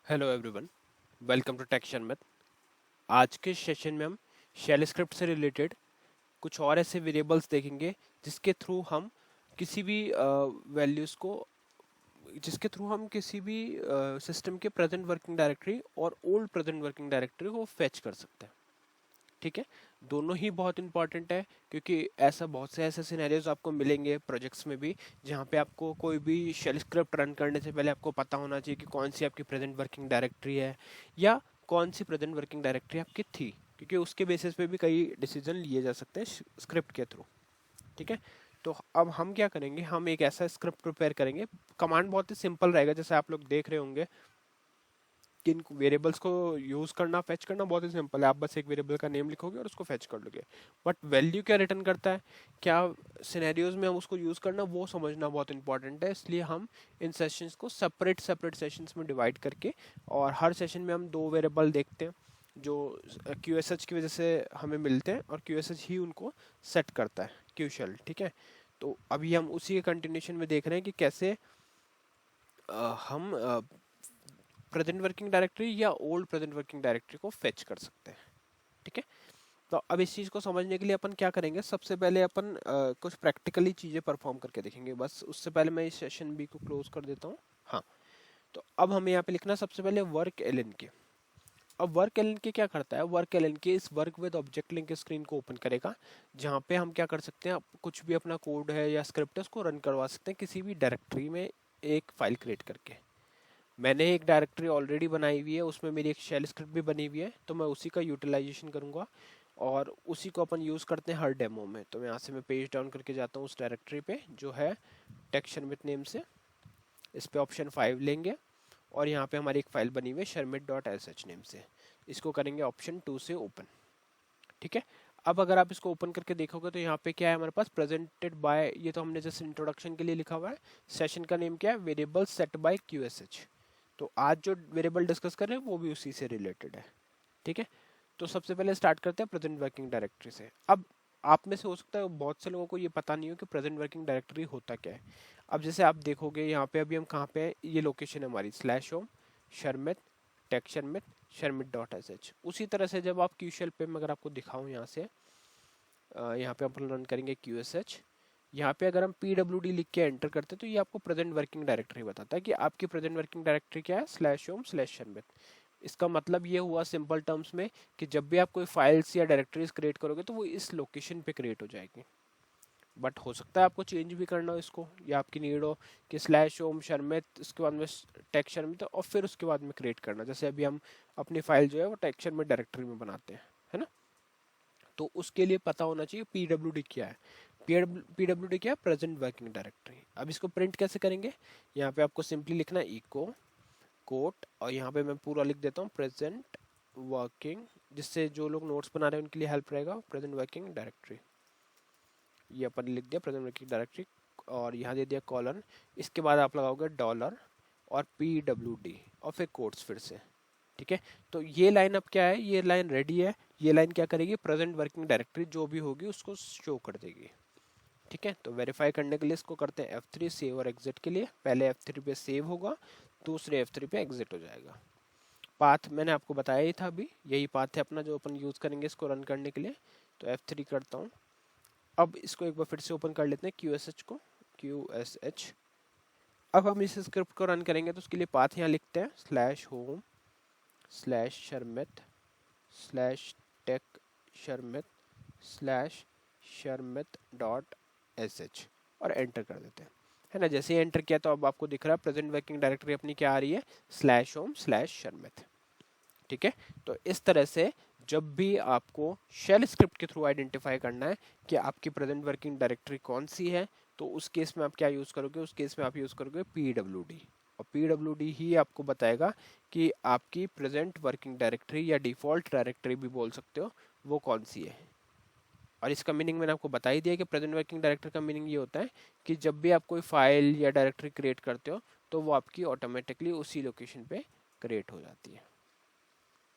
Hello everyone, welcome to tech Sharmit. आज के session में हम शेल स्क्रिप्ट से रिलेटेड कुछ और ऐसे वेरिएबल्स देखेंगे जिसके थ्रू हम किसी भी वैल्यूज़ को जिसके थ्रू हम किसी भी सिस्टम के प्रेजेंट वर्किंग डायरेक्टरी और ओल्ड प्रेजेंट वर्किंग डायरेक्टरी को फेच कर सकते हैं। ठीक है, दोनों ही बहुत इंपॉर्टेंट है क्योंकि ऐसा बहुत से ऐसे सिनेरियोज आपको मिलेंगे प्रोजेक्ट्स में भी जहाँ पे आपको कोई भी शेल स्क्रिप्ट रन करने से पहले आपको पता होना चाहिए कि कौन सी आपकी प्रेजेंट वर्किंग डायरेक्टरी है या कौन सी प्रेजेंट वर्किंग डायरेक्टरी आपकी थी, क्योंकि उसके बेसिस पे भी कई डिसीजन लिए जा सकते हैं स्क्रिप्ट के थ्रू। ठीक है, तो अब हम क्या करेंगे, हम एक ऐसा स्क्रिप्ट प्रिपेयर करेंगे। कमांड बहुत ही सिंपल रहेगा, जैसे आप लोग देख रहे होंगे किन वेरिएबल्स को यूज करना, फेच करना बहुत ही सिंपल है। आप बस एक वेरिएबल का नेम लिखोगे और उसको फेच कर लोगे। बट वैल्यू क्या रिटर्न करता है, क्या सिनेरियोज में हम उसको यूज करना, वो समझना बहुत इंपॉर्टेंट है। इसलिए हम इन सेशंस को सेपरेट सेपरेट सेशंस में डिवाइड करके और हर सेशन में हम दो वेरिएबल देखते हैं जो QSH की वजह से हमें मिलते हैं और QSH ही उनको सेट करता है, क्यू शेल। ठीक है, तो अभी हम उसी के कंटिन्यूशन में देख रहे हैं कि कैसे हम प्रेजेंट वर्किंग डायरेक्टरी या ओल्ड प्रेजेंट वर्किंग डायरेक्टरी को फेच कर सकते हैं। ठीक है, तो अब इस चीज़ को समझने के लिए अपन क्या करेंगे, सबसे पहले अपन कुछ प्रैक्टिकली चीज़ें परफॉर्म करके देखेंगे। बस उससे पहले मैं इस सेशन बी को क्लोज कर देता हूँ। हाँ, तो अब हमें यहाँ पे लिखना है सबसे पहले वर्क एल एन के। अब वर्क एल एन के क्या करता है, वर्क एल एन के इस work with object link screen को ओपन करेगा जहाँ पे हम क्या कर सकते हैं, कुछ भी अपना कोड है या स्क्रिप्ट है उसको रन करवा सकते हैं किसी भी डायरेक्टरी में एक फाइल क्रिएट करके। मैंने एक डायरेक्टरी ऑलरेडी बनाई हुई है, उसमें मेरी एक शेल स्क्रिप्ट भी बनी हुई है, तो मैं उसी का यूटिलाइजेशन करूँगा और उसी को अपन यूज़ करते हैं हर डेमो में। तो मैं यहाँ से मैं पेज डाउन करके जाता हूँ उस डायरेक्टरी पे जो है टेक शर्मित नेम से। इस पे ऑप्शन 5 लेंगे और यहाँ पे हमारी एक फाइल बनी हुई है sharmit.sh नेम से। इसको करेंगे ऑप्शन 2 से ओपन। ठीक है, अब अगर आप इसको ओपन करके देखोगे तो यहाँ पे क्या है हमारे पास, प्रेजेंटेड बाय, ये तो हमने जैसे इंट्रोडक्शन के लिए लिखा हुआ है। सेशन का नेम क्या है, वेरिएबल सेट बाय QSH। तो आज जो वेरिएबल डिस्कस कर रहे हैं वो भी उसी से रिलेटेड है। ठीक है, तो सबसे पहले स्टार्ट करते हैं प्रेजेंट वर्किंग डायरेक्टरी से। अब आप में से हो सकता है बहुत से लोगों को ये पता नहीं हो कि प्रेजेंट वर्किंग डायरेक्टरी होता क्या है। अब जैसे आप देखोगे यहाँ पे अभी हम कहाँ पे हैं, ये लोकेशन है हमारी /home Sharmit take Sharmit sharmit.sh। उसी तरह से जब आप क्यूशल पे मैं अगर आपको दिखाऊं यहाँ से, यहाँ पे अपन रन करेंगे QSH। यहाँ पे अगर हम PWD लिख के एंटर करते हैं तो ये आपको प्रेजेंट वर्किंग डायरेक्टरी बताता है कि आपकी प्रेजेंट वर्किंग डायरेक्टरी क्या है, /home/sharmit। इसका मतलब ये हुआ सिंपल टर्म्स में कि जब भी आप कोई फाइल्स या डायरेक्टरीज क्रिएट करोगे तो वो इस लोकेशन पे क्रिएट हो जाएगी। बट हो सकता है आपको चेंज भी करना हो इसको, या आपकी नीड हो कि /होम शर्मित उसके बाद में टेक शर्मित और फिर उसके बाद में क्रिएट करना। जैसे अभी हम अपनी फाइल जो है वो टेक शर्मित डायरेक्टरी में बनाते हैं, है ना। तो उसके लिए पता होना चाहिए PWD क्या है। PWD क्या है, प्रेजेंट वर्किंग डायरेक्टरी। अब इसको प्रिंट कैसे करेंगे, यहाँ पे आपको सिंपली लिखना है इको कोट और यहाँ पे मैं पूरा लिख देता हूँ प्रेजेंट वर्किंग, जिससे जो लोग नोट्स बना रहे हैं उनके लिए हेल्प रहेगा। प्रेजेंट वर्किंग डायरेक्टरी, ये अपन लिख दिया प्रेजेंट वर्किंग डायरेक्टरी और यहाँ दे दिया कॉलन। इसके बाद आप लगाओगे डॉलर और PWD और फिर कोट्स फिर से। ठीक है, तो ये लाइन अब क्या है, ये लाइन रेडी है। ये लाइन क्या करेगी, प्रेजेंट वर्किंग डायरेक्टरी जो भी होगी उसको शो कर देगी। ठीक है, तो वेरीफाई करने के लिए इसको करते हैं F3 सेव और एग्जिट के लिए। पहले F3 पे सेव होगा, दूसरे F3 पे एग्जिट हो जाएगा। पाथ मैंने आपको बताया ही था, अभी यही पाथ है अपना जो अपन यूज़ करेंगे इसको रन करने के लिए। तो F3 करता हूँ। अब इसको एक बार फिर से ओपन कर लेते हैं QSH को, QSH। अब हम इस स्क्रिप्ट को रन करेंगे तो उसके लिए पाथ यहाँ लिखते हैं /home/sharmit /टेक शर्मित /sharmit.sh और एंटर कर देते हैं, है ना। जैसे ही एंटर किया तो अब आपको दिख रहा है प्रेजेंट वर्किंग डायरेक्टरी अपनी क्या आ रही है, /home/sharmit। ठीक है, तो इस तरह से जब भी आपको शेल स्क्रिप्ट के थ्रू आइडेंटिफाई करना है कि आपकी प्रेजेंट वर्किंग डायरेक्टरी कौन सी है, तो उस केस में आप क्या यूज़ करोगे, उस केस में आप यूज़ करोगे PWD। और PWD ही आपको बताएगा कि आपकी प्रेजेंट वर्किंग डायरेक्टरी या डिफ़ॉल्ट डायरेक्टरी भी बोल सकते हो वो कौन सी है। और इसका मीनिंग मैंने आपको बता ही दिया कि प्रेजेंट वर्किंग डायरेक्टरी का मीनिंग ये होता है कि जब भी आप कोई फाइल या डायरेक्टरी क्रिएट करते हो तो वो आपकी ऑटोमेटिकली उसी लोकेशन पे क्रिएट हो जाती है।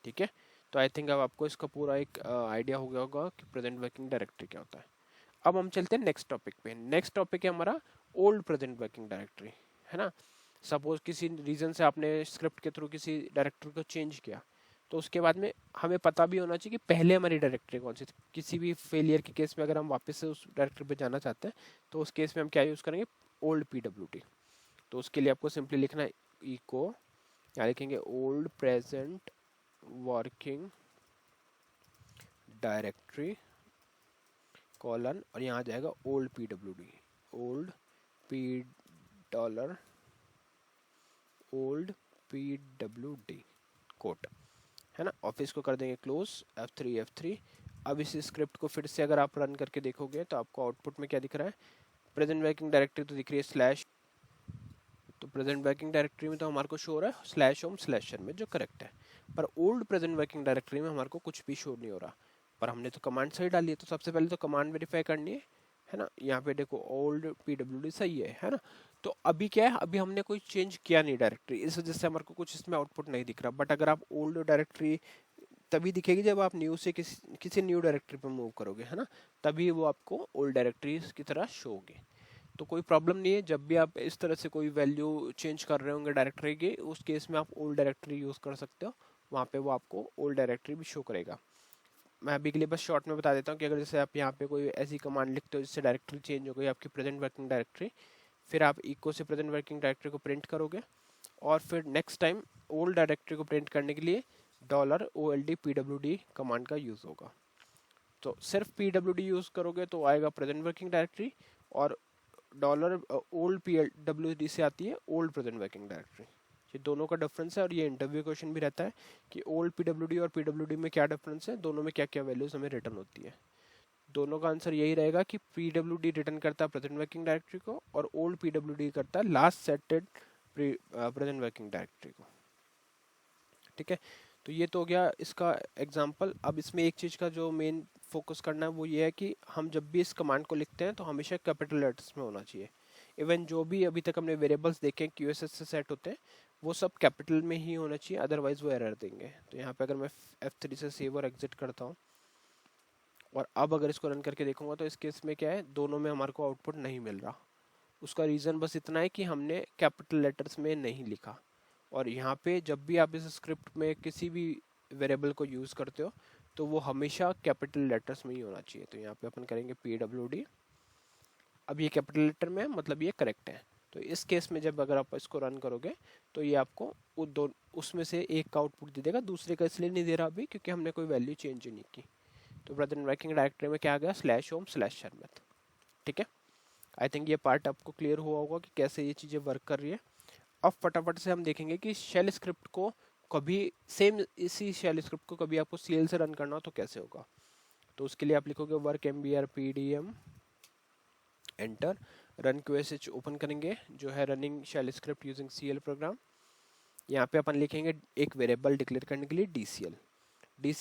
ठीक है, तो आई थिंक अब आपको इसका पूरा एक आइडिया हो गया होगा कि प्रेजेंट वर्किंग डायरेक्टरी क्या होता है। अब हम चलते हैं नेक्स्ट टॉपिक पे। नेक्स्ट टॉपिक है हमारा ओल्ड प्रेजेंट वर्किंग डायरेक्टरी, है ना। सपोज किसी रीज़न से आपने स्क्रिप्ट के थ्रू किसी डायरेक्टरी को चेंज किया, तो उसके बाद में हमें पता भी होना चाहिए कि पहले हमारी डायरेक्टरी कौन सी थी। किसी भी फेलियर के केस में अगर हम वापस से उस डायरेक्टरी पे जाना चाहते हैं तो उस केस में हम क्या यूज़ करेंगे, ओल्ड PWD। तो उसके लिए आपको सिंपली लिखना है इको, क्या लिखेंगे, old present working directory colon, और यहाँ आ जाएगा old PWD, old P dollar old PWD quote, है ना। ऑफिस को कर देंगे क्लोज, F3 अब इस स्क्रिप्ट को फिर से अगर आप रन करके देखोगे तो आपको आउटपुट में क्या दिख रहा है, प्रेजेंट वर्किंग डायरेक्टरी तो दिख रही है स्लैश, तो प्रेजेंट वर्किंग डायरेक्टरी में तो हमारे को शो हो रहा है /home/share में, जो करेक्ट है। पर ओल्ड प्रेजेंट वर्किंग डायरेक्टरी में हमारे को कुछ भी शो नहीं हो रहा, पर हमने तो कमांड सही डाली है, तो सबसे पहले तो कमांड वेरीफाई करनी है ना। यहाँ पे देखो ओल्ड PWD सही है ना। तो अभी क्या है, अभी हमने कोई चेंज किया नहीं डायरेक्टरी, इस वजह से हमारे को कुछ इसमें आउटपुट नहीं दिख रहा। बट अगर आप ओल्ड डायरेक्टरी तभी दिखेगी जब आप न्यू से किसी न्यू डायरेक्टरी पर मूव करोगे, है ना, तभी वो आपको ओल्ड डायरेक्टरी की तरह शो होगी। तो कोई प्रॉब्लम नहीं है, जब भी आप इस तरह से कोई वैल्यू चेंज कर रहे होंगे डायरेक्टरी के, उस केस में आप ओल्ड डायरेक्टरी यूज़ कर सकते हो, वहाँ पे वो आपको ओल्ड डायरेक्टरी भी शो करेगा। मैं अभी के लिए बस शॉर्ट में बता देता हूँ कि अगर जैसे आप यहाँ पे कोई ऐसी कमांड लिखते हो जिससे डायरेक्टरी चेंज हो गई आपकी प्रेजेंट वर्किंग डायरेक्टरी, फिर आप इको से प्रेजेंट वर्किंग डायरेक्टरी को प्रिंट करोगे, और फिर नेक्स्ट टाइम ओल्ड डायरेक्टरी को प्रिंट करने के लिए $OLD PWD कमांड का यूज़ होगा। तो सिर्फ PWD यूज़ करोगे तो आएगा प्रेजेंट वर्किंग डायरेक्टरी, और ओल्ड PWD से आती है ओल्ड प्रेजेंट वर्किंग डायरेक्टरी। ये दोनों का डिफरेंस है, और ये इंटरव्यू क्वेश्चन भी रहता है कि ओल्ड PWD और PWD में क्या डिफरेंस है, दोनों में क्या क्या वैल्यूज हमें रिटर्न होती है। दोनों का आंसर यही रहेगा कि PWD रिटर्न करता है प्रेजेंट वर्किंग डायरेक्टरी को, और ओल्ड PWD करता है last settled present working directory को। ठीक है, तो ये तो हो गया इसका एग्जांपल। अब इसमें एक चीज़ का जो मेन फोकस करना है वो ये है कि हम जब भी इस कमांड को लिखते हैं तो हमेशा कैपिटल लेटर्स में होना चाहिए। इवन जो भी अभी तक हमने वेरिएबल्स देखे हैं QSS से सेट होते हैं, वो सब कैपिटल में ही होना चाहिए, अदरवाइज वो एरर देंगे। तो यहाँ पे अगर मैं F3 से सेव और एग्जिट करता हूँ, और अब अगर इसको रन करके देखूंगा, तो इस केस में क्या है, दोनों में हमारे को आउटपुट नहीं मिल रहा। उसका रीज़न बस इतना है कि हमने कैपिटल लेटर्स में नहीं लिखा। और यहाँ पे जब भी आप इस स्क्रिप्ट में किसी भी वेरिएबल को यूज़ करते हो तो वो हमेशा कैपिटल लेटर्स में ही होना चाहिए। तो यहाँ पे अपन करेंगे PWD, अब ये कैपिटल लेटर में है, मतलब ये करेक्ट है। तो इस केस में जब अगर आप इसको रन करोगे तो ये आपको उसमें से एक का आउटपुट दे देगा, दूसरे का इसलिए नहीं दे रहा अभी क्योंकि हमने कोई वैल्यू चेंज नहीं की। तो प्रेजेंट वर्किंग डायरेक्टरी में क्या आ गया, /home/share। ठीक है, आई थिंक ये पार्ट आपको क्लियर हुआ होगा कि कैसे ये चीज़ें वर्क कर रही है। अब फटाफट से हम देखेंगे कि शेल स्क्रिप्ट को कभी सेम इसी शेल स्क्रिप्ट को कभी आपको CL से रन करना हो तो कैसे होगा। तो उसके लिए आप लिखोगे work MBR PDM enter, run QSH open करेंगे जो है running shell script using CL program. यहाँ पे अपन लिखेंगे एक वेरिएबल डिक्लेयर करने के लिए DCL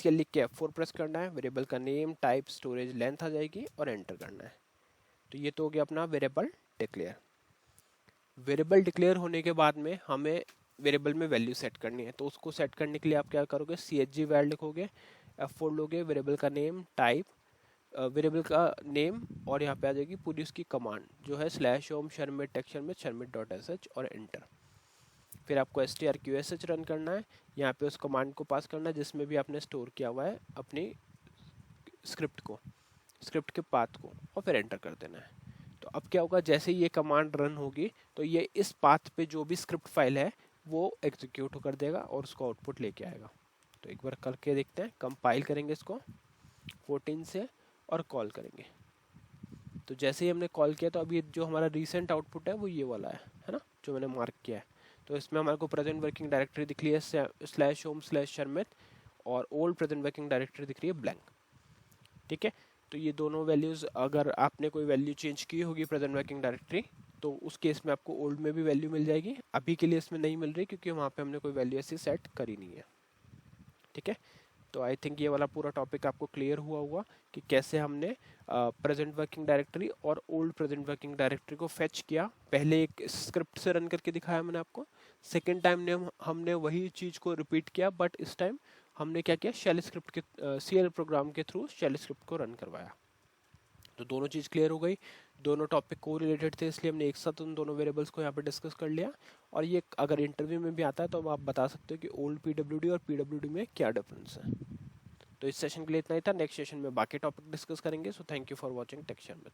लिख के F4 प्रेस करना है, वेरिएबल का नेम, टाइप, स्टोरेज, लेंथ आ जाएगी और एंटर करना है। तो ये तो हो गया अपना वेरिएबल डिक्लेयर। वेरिएबल डिक्लेयर होने के बाद में हमें वेरिएबल में वैल्यू सेट करनी है। तो उसको सेट करने के लिए आप क्या करोगे, CHG वैल लिखोगे, F4 लोगे, वेरिएबल का नेम, टाइप, वेरिएबल का नेम, और यहाँ पे आ जाएगी पूरी उसकी कमांड जो है /home/shermit और एंटर। फिर आपको strqsh रन करना है, यहाँ पे उस कमांड को पास करना है जिसमें भी आपने स्टोर किया हुआ है अपनी स्क्रिप्ट के पाथ को, और फिर एंटर कर देना है। तो अब क्या होगा, जैसे ही ये कमांड रन होगी तो ये इस पाथ पे जो भी स्क्रिप्ट फाइल है वो एग्जीक्यूट कर देगा और उसको आउटपुट लेके आएगा। तो एक बार करके देखते हैं, कंपाइल करेंगे इसको 14 से और कॉल करेंगे। तो जैसे ही हमने कॉल किया तो अभी जो हमारा रिसेंट आउटपुट है वो ये वाला है ना, जो मैंने मार्क किया है। तो इसमें हमारे को प्रेजेंट वर्किंग डायरेक्टरी दिख रही है /home/shermit, और ओल्ड प्रेजेंट वर्किंग डायरेक्टरी दिख रही है ब्लैंक। ठीक है, तो ये दोनों वैल्यूज़ अगर आपने कोई वैल्यू चेंज की होगी प्रेजेंट वर्किंग डायरेक्टरी, तो उस केस में आपको ओल्ड में भी वैल्यू मिल जाएगी। अभी के लिए इसमें नहीं मिल रही क्योंकि वहाँ पे हमने कोई वैल्यू ऐसी सेट करी नहीं है। ठीक है, तो आई थिंक ये वाला पूरा टॉपिक आपको क्लियर हुआ होगा कि कैसे हमने प्रेजेंट वर्किंग डायरेक्टरी और ओल्ड प्रेजेंट वर्किंग डायरेक्टरी को फेच किया। पहले एक स्क्रिप्ट से रन करके दिखाया मैंने आपको, सेकेंड टाइम ने हमने वही चीज़ को रिपीट किया, बट इस टाइम हमने क्या किया, शेल स्क्रिप्ट के CL प्रोग्राम के थ्रू शेल स्क्रिप्ट को रन करवाया। तो दोनों चीज़ क्लियर हो गई। दोनों टॉपिक को रिलेटेड थे, इसलिए हमने एक साथ उन दोनों वेरिएबल्स को यहाँ पे डिस्कस कर लिया। और ये अगर इंटरव्यू में भी आता है तो आप बता सकते हो कि ओल्ड पीडब्ल्यूडी और पीडब्ल्यूडी में क्या डिफरेंस है। तो इस सेशन के लिए इतना ही था। नेक्स्ट सेशन में बाकी टॉपिक डिस्कस करेंगे। So thank you for watching texture में।